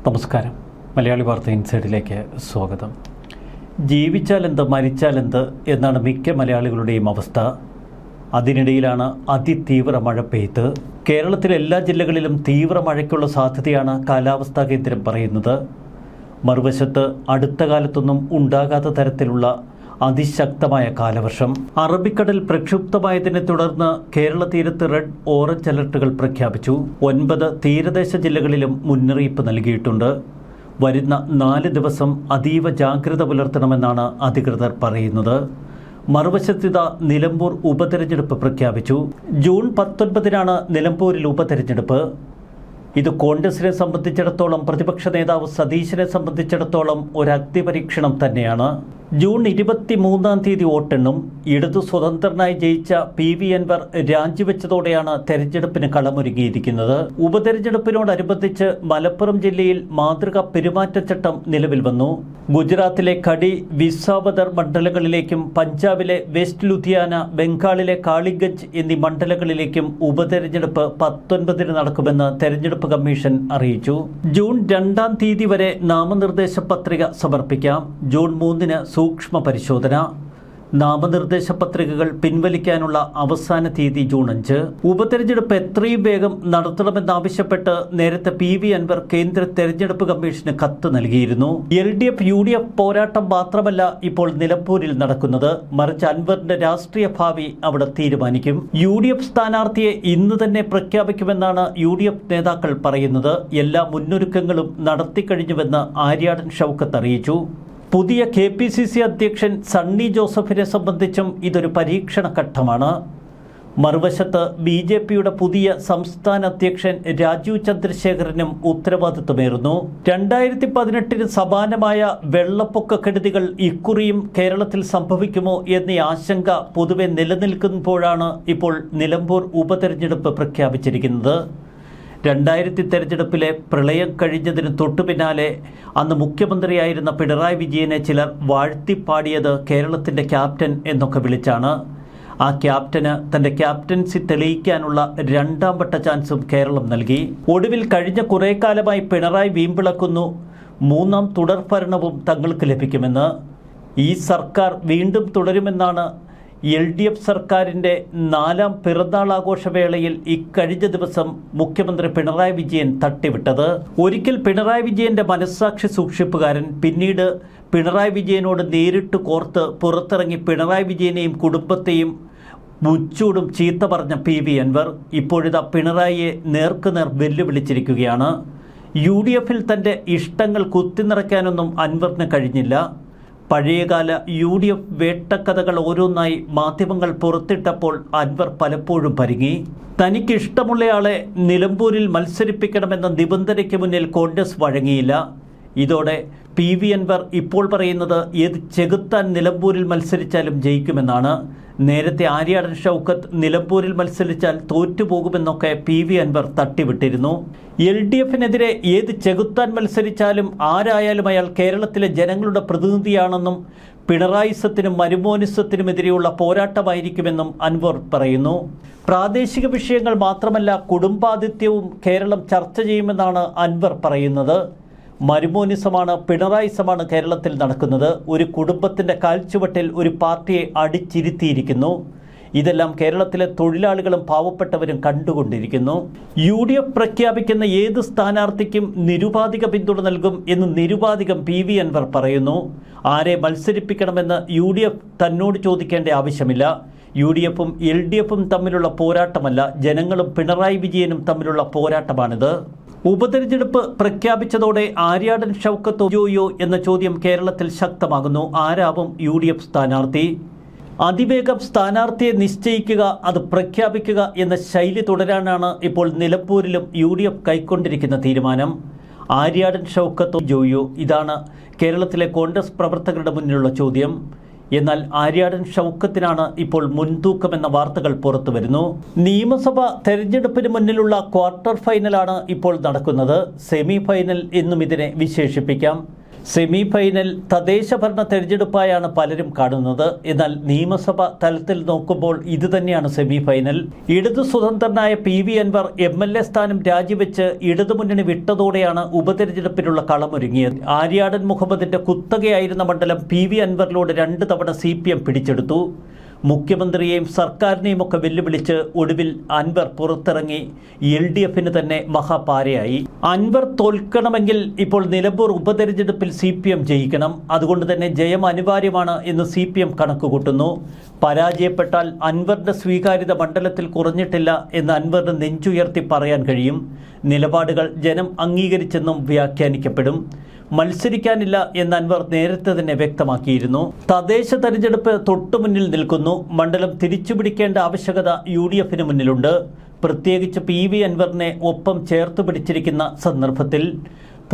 നമസ്കാരം. മലയാളി വാർത്ത ഇൻസൈഡിലേക്ക് സ്വാഗതം. ജീവിച്ചാലെന്ത് മരിച്ചാലെന്ത് എന്നാണ് മിക്ക മലയാളികളുടെയും അവസ്ഥ. അതിനിടയിലാണ് അതിതീവ്ര മഴ പെയ്ത്. കേരളത്തിലെ എല്ലാ ജില്ലകളിലും തീവ്ര മഴയ്ക്കുള്ള സാധ്യതയാണ് കാലാവസ്ഥാ കേന്ദ്രം പറയുന്നത്. മറുവശത്ത് അടുത്ത കാലത്തൊന്നും ഉണ്ടാകാത്ത തരത്തിലുള്ള അതിശക്തമായ കാലവർഷം. അറബിക്കടൽ പ്രക്ഷുബ്ധമായതിനെ തുടർന്ന് കേരള തീരത്ത് റെഡ് ഓറഞ്ച് അലർട്ടുകൾ പ്രഖ്യാപിച്ചു. 9 തീരദേശ ജില്ലകളിലും മുന്നറിയിപ്പ് നൽകിയിട്ടുണ്ട്. വരുന്ന 4 ദിവസം അതീവ ജാഗ്രത പുലർത്തണമെന്നാണ് അധികൃതർ പറയുന്നത്. മറുവശത്തിത നിലമ്പൂർ ഉപതെരഞ്ഞെടുപ്പ് പ്രഖ്യാപിച്ചു. ജൂൺ 19-നാണ് നിലമ്പൂരിൽ ഉപതെരഞ്ഞെടുപ്പ്. ഇത് കോൺഗ്രസിനെ സംബന്ധിച്ചിടത്തോളം, പ്രതിപക്ഷ നേതാവ് സതീശനെ സംബന്ധിച്ചിടത്തോളം ഒരു അഗ്നിപരീക്ഷണം തന്നെയാണ്. ജൂൺ 23-ാം തീയതി വോട്ടെണ്ണും. ഇടതു സ്വതന്ത്രനായി ജയിച്ച PV അൻവർ രാജിവെച്ചതോടെയാണ് തെരഞ്ഞെടുപ്പിന് കളമൊരുങ്ങിയിരിക്കുന്നത്. ഉപതെരഞ്ഞെടുപ്പിനോടനുബന്ധിച്ച് മലപ്പുറം ജില്ലയിൽ മാതൃകാ പെരുമാറ്റച്ചട്ടം നിലവിൽ വന്നു. ഗുജറാത്തിലെ കടി, വിസാവദർ മണ്ഡലങ്ങളിലേക്കും പഞ്ചാബിലെ വെസ്റ്റ് ലുധിയാന, ബംഗാളിലെ കാളിഗഞ്ച് എന്നീ മണ്ഡലങ്ങളിലേക്കും ഉപതെരഞ്ഞെടുപ്പ് 19-ന് നടക്കുമെന്ന് തെരഞ്ഞെടുപ്പ് കമ്മീഷൻ അറിയിച്ചു. ജൂൺ 2-ാം തീയതി വരെ നാമനിർദ്ദേശ പത്രിക സമർപ്പിക്കാം. ജൂൺ 3-ന് സൂക്ഷ്മ പരിശോധന. നാമനിർദ്ദേശ പത്രികകൾ പിൻവലിക്കാനുള്ള അവസാന തീയതി ജൂൺ 5. ഉപതെരഞ്ഞെടുപ്പ് എത്രയും വേഗം നടത്തണമെന്നാവശ്യപ്പെട്ട് നേരത്തെ PV അൻവർ കേന്ദ്ര തെരഞ്ഞെടുപ്പ് കമ്മീഷന് കത്ത് നൽകിയിരുന്നു. LDF UDF പോരാട്ടം മാത്രമല്ല ഇപ്പോൾ നിലമ്പൂരിൽ നടക്കുന്നത്, മറിച്ച് അൻവറിന്റെ രാഷ്ട്രീയ ഭാവി അവിടെ തീരുമാനിക്കും. UDF സ്ഥാനാർത്ഥിയെ ഇന്ന് തന്നെ പ്രഖ്യാപിക്കുമെന്നാണ് UDF നേതാക്കൾ പറയുന്നത്. എല്ലാ മുന്നൊരുക്കങ്ങളും നടത്തിക്കഴിഞ്ഞുവെന്ന് ആര്യാടൻ ഷൗക്കത്ത് അറിയിച്ചു. പുതിയ KPCC അധ്യക്ഷൻ സണ്ണി ജോസഫിനെ സംബന്ധിച്ചും ഇതൊരു പരീക്ഷണ ഘട്ടമാണ്. മറുവശത്ത് BJPയുടെ പുതിയ സംസ്ഥാന അധ്യക്ഷൻ രാജീവ് ചന്ദ്രശേഖരനും ഉത്തരവാദിത്വമേറുന്നു. 2018-ന് സമാനമായ വെള്ളപ്പൊക്ക കെടുതികൾ ഇക്കുറിയും കേരളത്തിൽ സംഭവിക്കുമോ എന്ന ആശങ്ക പൊതുവെ നിലനിൽക്കുമ്പോഴാണ് ഇപ്പോൾ നിലമ്പൂർ ഉപതെരഞ്ഞെടുപ്പ് പ്രഖ്യാപിച്ചിരിക്കുന്നത്. 2000 തെരഞ്ഞെടുപ്പിലെ പ്രളയം കഴിഞ്ഞതിന് തൊട്ടു പിന്നാലെ അന്ന് മുഖ്യമന്ത്രിയായിരുന്ന പിണറായി വിജയനെ ചിലർ വാഴ്ത്തിപ്പാടിയത് കേരളത്തിൻ്റെ ക്യാപ്റ്റൻ എന്നൊക്കെ വിളിച്ചാണ്. ആ ക്യാപ്റ്റന് തൻ്റെ ക്യാപ്റ്റൻസി തെളിയിക്കാനുള്ള 2ാം വട്ട ചാൻസും കേരളം നൽകി. ഒടുവിൽ കഴിഞ്ഞ കുറേ കാലമായി പിണറായി വീമ്പിളക്കുന്നു, 3ാം തുടർഭരണവും തങ്ങൾക്ക് ലഭിക്കുമെന്ന്. ഈ സർക്കാർ വീണ്ടും തുടരുമെന്നാണ് LDF സർക്കാരിൻ്റെ 4ാം പിറന്നാൾ ആഘോഷവേളയിൽ ഇക്കഴിഞ്ഞ ദിവസം മുഖ്യമന്ത്രി പിണറായി വിജയൻ തട്ടിവിട്ടത്. ഒരിക്കൽ പിണറായി വിജയൻ്റെ മനസ്സാക്ഷി സൂക്ഷിപ്പുകാരൻ, പിന്നീട് പിണറായി വിജയനോട് നേരിട്ട് കോർത്ത് പുറത്തിറങ്ങി പിണറായി വിജയനെയും കുടുംബത്തെയും മുച്ചൂടും ചീത്ത പറഞ്ഞ PV അൻവർ ഇപ്പോഴിതാ പിണറായിയെ നേർക്കുനേർ വെല്ലുവിളിച്ചിരിക്കുകയാണ്. UDFൽ തൻ്റെ ഇഷ്ടങ്ങൾ കുത്തിനിറയ്ക്കാനൊന്നും അൻവറിന് കഴിഞ്ഞില്ല. പഴയകാല UDF വേട്ടക്കഥകൾ ഓരോന്നായി മാധ്യമങ്ങൾ പുറത്തിട്ടപ്പോൾ അൻവർ പലപ്പോഴും പരുങ്ങി. തനിക്കിഷ്ടമുള്ളയാളെ നിലമ്പൂരിൽ മത്സരിപ്പിക്കണമെന്ന നിബന്ധനയ്ക്ക് മുന്നിൽ കോൺഗ്രസ് വഴങ്ങിയില്ല. ഇതോടെ PV അൻവർ ഇപ്പോൾ പറയുന്നത് ഏത് ചെകുത്താൻ നിലമ്പൂരിൽ മത്സരിച്ചാലും ജയിക്കുമെന്നാണ്. നേരത്തെ ആര്യാടൻ ഷൗക്കത്ത് നിലമ്പൂരിൽ മത്സരിച്ചാൽ തോറ്റുപോകുമെന്നൊക്കെ PV അൻവർ തട്ടിവിട്ടിരുന്നു. LDFനെതിരെ ഏത് ചെകുത്താൻ മത്സരിച്ചാലും ആരായാലും അയാൾ കേരളത്തിലെ ജനങ്ങളുടെ പ്രതിനിധിയാണെന്നും പിണറായിസത്തിനും മരുമോനിസത്തിനുമെതിരെയുള്ള പോരാട്ടമായിരിക്കുമെന്നും അൻവർ പറയുന്നു. പ്രാദേശിക വിഷയങ്ങൾ മാത്രമല്ല, കുടുംബാധിത്യവും കേരളം ചർച്ച ചെയ്യുമെന്നാണ് അൻവർ പറയുന്നത്. മരുമോനിസമാണ്, പിണറായിസമാണ് കേരളത്തിൽ നടക്കുന്നത്. ഒരു കുടുംബത്തിൻ്റെ കാൽച്ചുവട്ടിൽ ഒരു പാർട്ടിയെ അടിച്ചിരുത്തിയിരിക്കുന്നു. ഇതെല്ലാം കേരളത്തിലെ തൊഴിലാളികളും പാവപ്പെട്ടവരും കണ്ടുകൊണ്ടിരിക്കുന്നു. UDF പ്രഖ്യാപിക്കുന്ന ഏത് സ്ഥാനാർത്ഥിക്കും നിരുപാധിക പിന്തുണ നൽകും എന്ന് നിരുപാധികം PV അൻവർ പറയുന്നു. ആരെ മത്സരിപ്പിക്കണമെന്ന് UDF തന്നോട് ചോദിക്കേണ്ട ആവശ്യമില്ല. UDFും LDFും തമ്മിലുള്ള പോരാട്ടമല്ല, ജനങ്ങളും പിണറായി വിജയനും തമ്മിലുള്ള പോരാട്ടമാണിത്. ഉപതെരഞ്ഞെടുപ്പ് പ്രഖ്യാപിച്ചതോടെ ആര്യാടൻ ഷൗക്കത്ത് ജോയോ എന്ന ചോദ്യം കേരളത്തിൽ ശക്തമാകുന്നു. ആരാവും UDF സ്ഥാനാർത്ഥി? അതിവേഗം സ്ഥാനാർത്ഥിയെ നിശ്ചയിക്കുക, അത് പ്രഖ്യാപിക്കുക എന്ന ശൈലി തുടരാനാണ് ഇപ്പോൾ നിലമ്പൂരിലും UDF കൈക്കൊണ്ടിരിക്കുന്ന തീരുമാനം. ആര്യാടൻ ഷൗക്കത്ത് ജോയോ, ഇതാണ് കേരളത്തിലെ കോൺഗ്രസ് പ്രവർത്തകരുടെ മുന്നിലുള്ള ചോദ്യം. എന്നാൽ ആര്യാടൻ ഷൗക്കത്തിനാണ് ഇപ്പോൾ മുൻതൂക്കമെന്ന വാർത്തകൾ പുറത്തു വരുന്നു. നിയമസഭ തെരഞ്ഞെടുപ്പിന് മുന്നിലുള്ള ക്വാർട്ടർ ഫൈനലാണ് ഇപ്പോൾ നടക്കുന്നത്. സെമി ഫൈനൽ എന്നും ഇതിനെ വിശേഷിപ്പിക്കാം. സെമി ഫൈനൽ തദ്ദേശ ഭരണ തെരഞ്ഞെടുപ്പായാണ് പലരും കാണുന്നത്. എന്നാൽ നിയമസഭ തലത്തിൽ നോക്കുമ്പോൾ ഇത് തന്നെയാണ് സെമി ഫൈനൽ. ഇടതു സ്വതന്ത്രനായ PV അൻവർ MLA സ്ഥാനം രാജിവെച്ച് ഇടതുമുന്നണി വിട്ടതോടെയാണ് ഉപതെരഞ്ഞെടുപ്പിനുള്ള കളമൊരുങ്ങിയത്. ആര്യാടൻ മുഹമ്മദിന്റെ കുത്തകയായിരുന്ന മണ്ഡലം PV അൻവറിലൂടെ 2 തവണ CPM പിടിച്ചെടുത്തു. മുഖ്യമന്ത്രിയെയും സർക്കാരിനെയും ഒക്കെ വെല്ലുവിളിച്ച് ഒടുവിൽ അൻവർ പുറത്തിറങ്ങി LDFന് തന്നെ മഹാപാരയായി. അൻവർ തോൽക്കണമെങ്കിൽ ഇപ്പോൾ നിലമ്പൂർ ഉപതെരഞ്ഞെടുപ്പിൽ CPM ജയിക്കണം. അതുകൊണ്ട് തന്നെ ജയം അനിവാര്യമാണ് എന്ന് CPM കണക്കുകൂട്ടുന്നു. പരാജയപ്പെട്ടാൽ അൻവറിന്റെ സ്വീകാര്യത മണ്ഡലത്തിൽ കുറഞ്ഞിട്ടില്ല എന്ന് അൻവറിന് നെഞ്ചുയർത്തി പറയാൻ കഴിയും. നിലപാടുകൾ ജനം അംഗീകരിച്ചെന്നും വ്യാഖ്യാനിക്കപ്പെടും. മത്സരിക്കാനില്ല എന്ന് അൻവർ നേരത്തെ തന്നെ വ്യക്തമാക്കിയിരുന്നു. തദ്ദേശ തെരഞ്ഞെടുപ്പ് തൊട്ടുമുന്നിൽ നിൽക്കുന്നു. മണ്ഡലം തിരിച്ചുപിടിക്കേണ്ട ആവശ്യകത UDFന് മുന്നിലുണ്ട്. പ്രത്യേകിച്ച് PV അൻവറിനെ ഒപ്പം ചേർത്ത് പിടിച്ചിരിക്കുന്ന സന്ദർഭത്തിൽ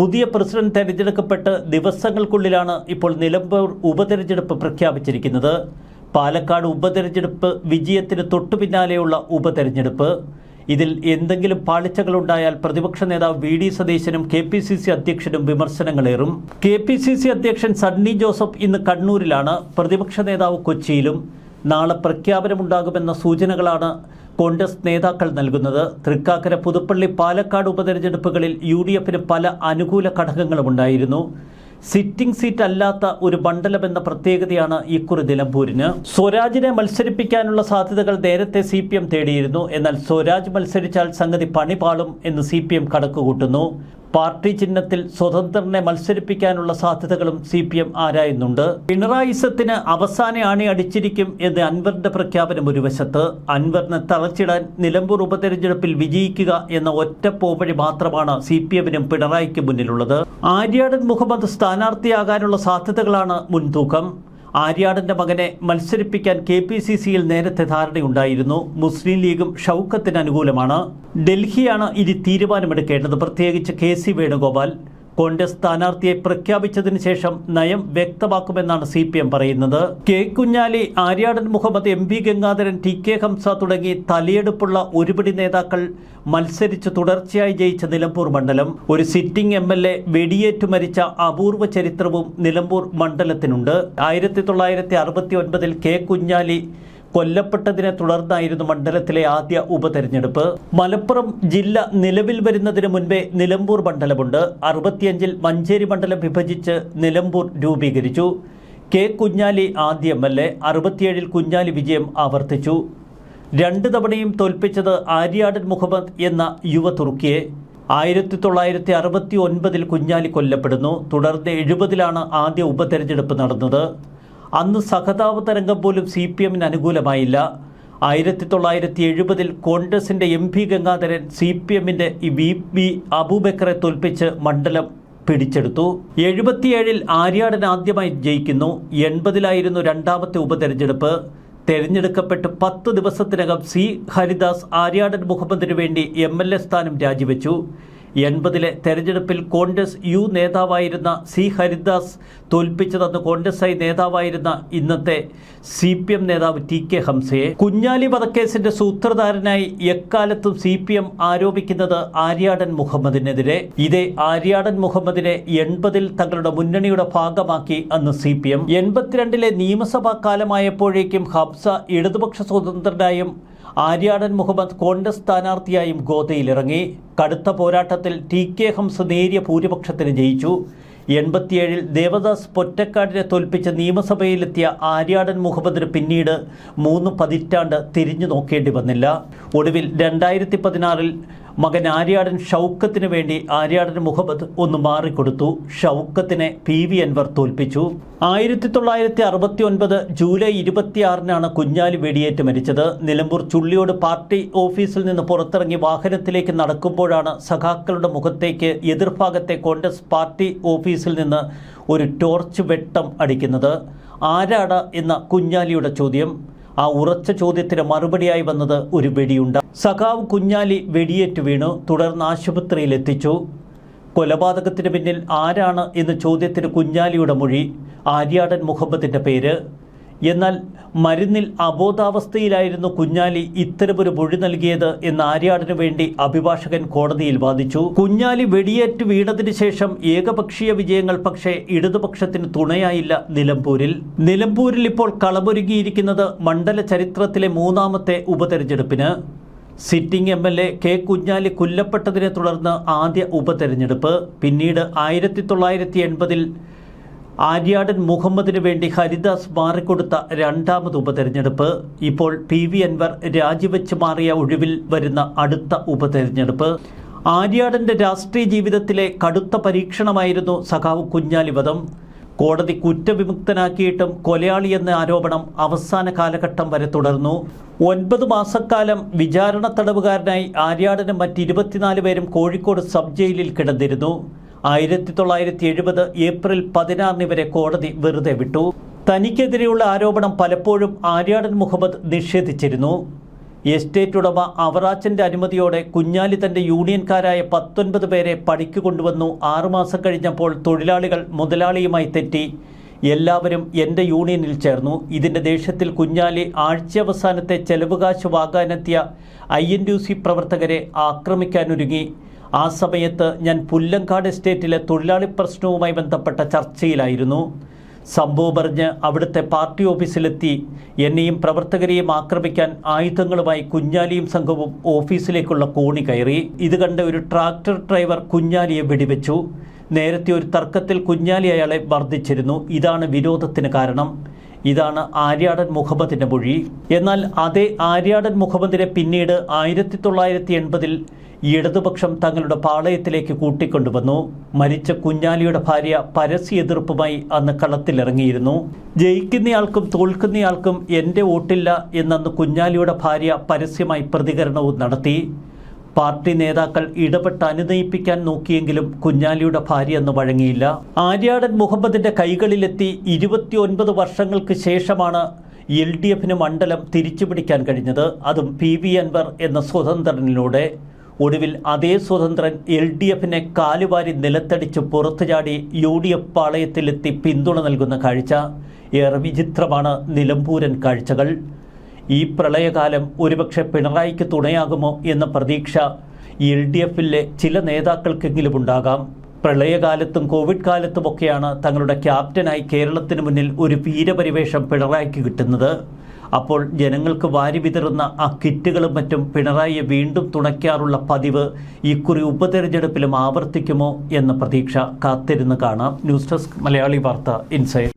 പുതിയ പ്രസിഡന്റ് തെരഞ്ഞെടുക്കപ്പെട്ട് ദിവസങ്ങൾക്കുള്ളിലാണ് ഇപ്പോൾ നിലമ്പൂർ ഉപതെരഞ്ഞെടുപ്പ് പ്രഖ്യാപിച്ചിരിക്കുന്നത്. പാലക്കാട് ഉപതെരഞ്ഞെടുപ്പ് വിജയത്തിന് തൊട്ടു പിന്നാലെയുള്ള ഉപതെരഞ്ഞെടുപ്പ്. ഇതിൽ എന്തെങ്കിലും പാളിച്ചകളുണ്ടായാൽ പ്രതിപക്ഷ നേതാവ് VD സതീശനും KPCC അധ്യക്ഷനും വിമർശനങ്ങളേറും. KPCC അധ്യക്ഷൻ സണ്ണി ജോസഫ് ഇന്ന് കണ്ണൂരിലാണ്. പ്രതിപക്ഷ നേതാവ് കൊച്ചിയിലും. നാളെ പ്രഖ്യാപനമുണ്ടാകുമെന്ന സൂചനകളാണ് കോൺഗ്രസ് നേതാക്കൾ നൽകുന്നത്. തൃക്കാക്കര, പുതുപ്പള്ളി, പാലക്കാട് ഉപതെരഞ്ഞെടുപ്പുകളിൽ UDFന് പല അനുകൂല ഘടകങ്ങളുമുണ്ടായിരുന്നു. സിറ്റിംഗ് സീറ്റ് അല്ലാത്ത ഒരു മണ്ഡലമെന്ന പ്രത്യേകതയാണ് ഇക്കുറി നിലമ്പൂരിന്. സ്വരാജിനെ മത്സരിപ്പിക്കാനുള്ള സാധ്യതകൾ നേരത്തെ CPM തേടിയിരുന്നു. എന്നാൽ സ്വരാജ് മത്സരിച്ചാൽ സംഗതി പണിപാളും എന്ന് CPM കണക്കുകൂട്ടുന്നു. പാർട്ടി ചിഹ്നത്തിൽ സ്വതന്ത്രനെ മത്സരിപ്പിക്കാനുള്ള സാധ്യതകളും CPM ആരായുന്നുണ്ട്. പിണറായിസത്തിന് അവസാന ആണി അടിച്ചിരിക്കും എന്ന് അൻവറിന്റെ പ്രഖ്യാപനം ഒരു വശത്ത്. അൻവറിനെ തളച്ചിടാൻ നിലമ്പൂർ ഉപതെരഞ്ഞെടുപ്പിൽ വിജയിക്കുക എന്ന ഒറ്റ പോംവഴി മാത്രമാണ് CPMനും പിണറായിക്ക് മുന്നിലുള്ളത്. ആര്യാടൻ മുഹമ്മദ് സ്ഥാനാർത്ഥിയാകാനുള്ള സാധ്യതകളാണ് മുൻതൂക്കം. ആര്യാടന്റെ മകനെ മത്സരിപ്പിക്കാൻ KPCCയിൽ നേരത്തെ ധാരണയുണ്ടായിരുന്നു. മുസ്ലിം ലീഗും ഷൗക്കത്തിന് അനുകൂലമാണ്. ഡൽഹിയാണ് ഇനി തീരുമാനമെടുക്കേണ്ടത്, പ്രത്യേകിച്ച് KC വേണുഗോപാൽ. കോൺഗ്രസ് സ്ഥാനാർത്ഥിയെ പ്രഖ്യാപിച്ചതിന് ശേഷം നയം വ്യക്തമാക്കുമെന്നാണ് CPM പറയുന്നത്. K Kunjali, Aryadan Muhammad, MP Gangadharan, TK Hamza തുടങ്ങി തലയെടുപ്പുള്ള ഒരുപിടി നേതാക്കൾ മത്സരിച്ച് തുടർച്ചയായി ജയിച്ച നിലമ്പൂർ മണ്ഡലം. ഒരു സിറ്റിംഗ് MLA വെടിയേറ്റു മരിച്ച അപൂർവ ചരിത്രവും നിലമ്പൂർ മണ്ഡലത്തിനുണ്ട്. 1969 K കുഞ്ഞാലി കൊല്ലപ്പെട്ടതിനെ തുടർന്നായിരുന്നു മണ്ഡലത്തിലെ ആദ്യ ഉപതെരഞ്ഞെടുപ്പ്. മലപ്പുറം ജില്ല നിലവിൽ വരുന്നതിന് മുൻപേ നിലമ്പൂർ മണ്ഡലമുണ്ട്. 65 മഞ്ചേരി മണ്ഡലം വിഭജിച്ച് നിലമ്പൂർ രൂപീകരിച്ചു. K കുഞ്ഞാലി ആദ്യ MLA. 67 കുഞ്ഞാലി വിജയം ആവർത്തിച്ചു. 2 തവണയും തോൽപ്പിച്ചത് ആര്യാടൻ മുഹമ്മദ് എന്ന യുവ തുർക്കിയെ. 1969 കുഞ്ഞാലി കൊല്ലപ്പെടുന്നു. തുടർന്ന് 70 ആദ്യ ഉപതെരഞ്ഞെടുപ്പ് നടന്നത്. അന്ന് സഹതാപ തരംഗം പോലും CPMന് അനുകൂലമായില്ല. 1970 കോൺഗ്രസിന്റെ MP ഗംഗാധരൻ CPMന്റെ VP അബൂബക്കറെ തോൽപ്പിച്ച് മണ്ഡലം പിടിച്ചെടുത്തു. 77 ആര്യാടൻ ആദ്യമായി ജയിക്കുന്നു. 80 രണ്ടാമത്തെ ഉപതെരഞ്ഞെടുപ്പ്. തെരഞ്ഞെടുക്കപ്പെട്ട് 10 ദിവസത്തിനകം C ഹരിദാസ് ആര്യാടൻ മുഹമ്മദിനു വേണ്ടി MLA സ്ഥാനം രാജിവെച്ചു. 80 തെരഞ്ഞെടുപ്പിൽ കോൺഗ്രസ് U നേതാവായിരുന്ന C ഹരിദാസ് തോൽപ്പിച്ചതെന്ന് കോൺഗ്രസ് I നേതാവായിരുന്ന ഇന്നത്തെ CPM നേതാവ് TK ഹംസയെ. കുഞ്ഞാലി വധക്കേസിന്റെ സൂത്രധാരനായി എക്കാലത്തും CPM ആരോപിക്കുന്നത് ആര്യാടൻ മുഹമ്മദിനെതിരെ. ഇതേ ആര്യാടൻ മുഹമ്മദിനെ 80 തങ്ങളുടെ മുന്നണിയുടെ ഭാഗമാക്കി അന്ന് CPM. 82 നിയമസഭാ കാലമായപ്പോഴേക്കും ഹംസ ഇടതുപക്ഷ സ്വതന്ത്രനായും ആര്യാടൻ മുഹമ്മദ് കോൺഗ്രസ് സ്ഥാനാർത്ഥിയായും ഗോതയിലിറങ്ങി. കടുത്ത പോരാട്ടത്തിൽ TK ഹംസ നേരിയ ഭൂരിപക്ഷത്തിന് ജയിച്ചു. 87 ദേവദാസ് പൊറ്റക്കാടിനെ തോൽപ്പിച്ച് നിയമസഭയിലെത്തിയ ആര്യാടൻ മുഹമ്മദിന് പിന്നീട് 3 പതിറ്റാണ്ട് തിരിഞ്ഞു നോക്കേണ്ടി വന്നില്ല. ഒടുവിൽ 2016 മകൻ ആര്യാടൻ ഷൗക്കത്തിന് വേണ്ടി ആര്യാടൻ മുഹമ്മദ് ഒന്ന് മാറിക്കൊടുത്തു. ഷൗക്കത്തിനെ PV അൻവർ തോൽപ്പിച്ചു. 1969 ജൂലൈ 26 കുഞ്ഞാലി വെടിയേറ്റ് മരിച്ചത്. നിലമ്പൂർ ചുള്ളിയോട് പാർട്ടി ഓഫീസിൽ നിന്ന് പുറത്തിറങ്ങി വാഹനത്തിലേക്ക് നടക്കുമ്പോഴാണ് സഖാക്കളുടെ മുഖത്തേക്ക് എതിർഭാഗത്തെ കോൺഗ്രസ് പാർട്ടി ഓഫീസിൽ നിന്ന് ഒരു ടോർച്ച് വെട്ടം അടിക്കുന്നത്. ആരാട എന്ന കുഞ്ഞാലിയുടെ ചോദ്യം. ആ ഉറച്ച ചോദ്യത്തിന് മറുപടിയായി വന്നത് ഒരു വെടിയുണ്ട. സഖാവ് കുഞ്ഞാലി വെടിയേറ്റ് വീണു. തുടർന്ന് ആശുപത്രിയിൽ എത്തിച്ചു. കൊലപാതകത്തിന് പിന്നിൽ ആരാണ് എന്ന ചോദ്യത്തിന് കുഞ്ഞാലിയുടെ മൊഴി ആര്യാടൻ മുഹമ്മദിൻ്റെ പേര്. എന്നാൽ മരുന്നിൽ അബോധാവസ്ഥയിലായിരുന്നു കുഞ്ഞാലി ഇത്തരമൊരു മൊഴി നൽകിയത് എന്ന് ആര്യാടന് വേണ്ടി അഭിഭാഷകൻ കോടതിയിൽ വാദിച്ചു. കുഞ്ഞാലി വെടിയേറ്റ് വീണതിന് ശേഷം ഏകപക്ഷീയ വിജയങ്ങൾ പക്ഷേ ഇടതുപക്ഷത്തിന് തുണയായില്ല നിലമ്പൂരിൽ ഇപ്പോൾ കളമൊരുങ്ങിയിരിക്കുന്നത് മണ്ഡല ചരിത്രത്തിലെ മൂന്നാമത്തെ ഉപതെരഞ്ഞെടുപ്പിന്. സിറ്റിംഗ് MLA കെ കുഞ്ഞാലി കൊല്ലപ്പെട്ടതിനെ തുടർന്ന് ആദ്യ ഉപതെരഞ്ഞെടുപ്പ്, പിന്നീട് 1980 ആര്യാടൻ മുഹമ്മദിന് വേണ്ടി ഹരിദാസ് മാറിക്കൊടുത്ത രണ്ടാമത് ഉപതെരഞ്ഞെടുപ്പ്, ഇപ്പോൾ PV അൻവർ രാജിവെച്ച് മാറിയ ഒഴിവിൽ വരുന്ന അടുത്ത ഉപതെരഞ്ഞെടുപ്പ്. ആര്യാടൻ്റെ രാഷ്ട്രീയ ജീവിതത്തിലെ കടുത്ത പരീക്ഷണമായിരുന്നു സഖാവ് കുഞ്ഞാലി വധം. കോടതി കുറ്റവിമുക്തനാക്കിയിട്ടും കൊലയാളിയെന്ന ആരോപണം അവസാന കാലഘട്ടം വരെ തുടർന്നു. 9 മാസക്കാലം വിചാരണ തടവുകാരനായി ആര്യാടനും മറ്റ് 24 പേരും കോഴിക്കോട് സബ് ജയിലിൽ കിടന്നിരുന്നു. 1970 ഏപ്രിൽ 16 വരെ കോടതി വെറുതെ വിട്ടു. തനിക്കെതിരെയുള്ള ആരോപണം പലപ്പോഴും ആര്യാടൻ മുഹമ്മദ് നിഷേധിച്ചിരുന്നു. എസ്റ്റേറ്റ് ഉടമ അവറാച്ചൻ്റെ അനുമതിയോടെ കുഞ്ഞാലി തൻ്റെ യൂണിയൻകാരായ 19 പേരെ പണിക്ക് കൊണ്ടുവന്നു. 6 മാസം കഴിഞ്ഞപ്പോൾ തൊഴിലാളികൾ മുതലാളിയുമായി തെറ്റി. എല്ലാവരും എൻ്റെ യൂണിയനിൽ ചേർന്നു. ഇതിൻ്റെ ദേഷ്യത്തിൽ കുഞ്ഞാലി ആഴ്ചയവസാനത്തെ ചെലവുകാശ് വാങ്ങാനെത്തിയ INTUC പ്രവർത്തകരെ ആക്രമിക്കാനൊരുങ്ങി. ആ സമയത്ത് ഞാൻ പുല്ലങ്കാട് എസ്റ്റേറ്റിലെ തൊഴിലാളി പ്രശ്നവുമായി ബന്ധപ്പെട്ട ചർച്ചയിലായിരുന്നു. സംഭവം പറഞ്ഞ് അവിടുത്തെ പാർട്ടി ഓഫീസിലെത്തി. എന്നെയും പ്രവർത്തകരെയും ആക്രമിക്കാൻ ആയുധങ്ങളുമായി കുഞ്ഞാലിയും സംഘവും ഓഫീസിലേക്കുള്ള കോണി കയറി. ഇത് കണ്ട ഒരു ട്രാക്ടർ ഡ്രൈവർ കുഞ്ഞാലിയെ വെടിവെച്ചു. നേരത്തെ ഒരു തർക്കത്തിൽ കുഞ്ഞാലി അയാളെ മർദ്ദിച്ചിരുന്നു. ഇതാണ് വിരോധത്തിന് കാരണം. ഇതാണ് ആര്യാടൻ മുഹമ്മദിൻ്റെ മൊഴി. എന്നാൽ അതേ ആര്യാടൻ മുഹമ്മദിനെ പിന്നീട് 1980 ഇടതുപക്ഷം തങ്ങളുടെ പാളയത്തിലേക്ക് കൂട്ടിക്കൊണ്ടുവന്നു. മരിച്ച കുഞ്ഞാലിയുടെ ഭാര്യ പരസ്യ എതിർപ്പുമായി അന്ന് കളത്തിലിറങ്ങിയിരുന്നു. ജയിക്കുന്നയാൾക്കും തോൽക്കുന്നയാൾക്കും എൻ്റെ വോട്ടില്ല എന്നന്ന് കുഞ്ഞാലിയുടെ ഭാര്യ പരസ്യമായി പ്രതികരണവും നടത്തി. പാർട്ടി നേതാക്കൾ ഇടപെട്ട് അനുനയിപ്പിക്കാൻ നോക്കിയെങ്കിലും കുഞ്ഞാലിയുടെ ഭാര്യ അന്ന് വഴങ്ങിയില്ല. ആര്യാടൻ മുഹമ്മദിൻ്റെ കൈകളിലെത്തി 29 വർഷങ്ങൾക്ക് ശേഷമാണ് LDFന് മണ്ഡലം തിരിച്ചുപിടിക്കാൻ കഴിഞ്ഞത്. അതും PV അൻവർ എന്ന സ്വതന്ത്രനിലൂടെ. ഒടുവിൽ അതേ സ്വതന്ത്രൻ LDFനെ കാലുവാരി നിലത്തടിച്ച് പുറത്തു ചാടി UDF പാളയത്തിലെത്തി പിന്തുണ നൽകുന്ന കാഴ്ച. ഏറെ വിചിത്രമാണ് നിലമ്പൂരൻ കാഴ്ചകൾ. ഈ പ്രളയകാലം ഒരുപക്ഷെ പിണറായിക്ക് തുണയാകുമോ എന്ന പ്രതീക്ഷ LDFിലെ ചില നേതാക്കൾക്കെങ്കിലും ഉണ്ടാകാം. പ്രളയകാലത്തും കോവിഡ് കാലത്തുമൊക്കെയാണ് തങ്ങളുടെ ക്യാപ്റ്റനായി കേരളത്തിന് മുന്നിൽ ഒരു വീരപരിവേഷം പിണറായിക്ക് കിട്ടുന്നത്. അപ്പോൾ ജനങ്ങൾക്ക് വാരി വിതറുന്ന ആ കിറ്റുകളും മറ്റും പിണറായിയെ വീണ്ടും തുണയ്ക്കാറുള്ള പതിവ് ഇക്കുറി ഉപതെരഞ്ഞെടുപ്പിലും ആവർത്തിക്കുമോ എന്ന പ്രതീക്ഷ കാത്തിരുന്ന് കാണാം. ന്യൂസ് ഡെസ്ക് മലയാളി വാർത്ത ഇൻസൈഡ്.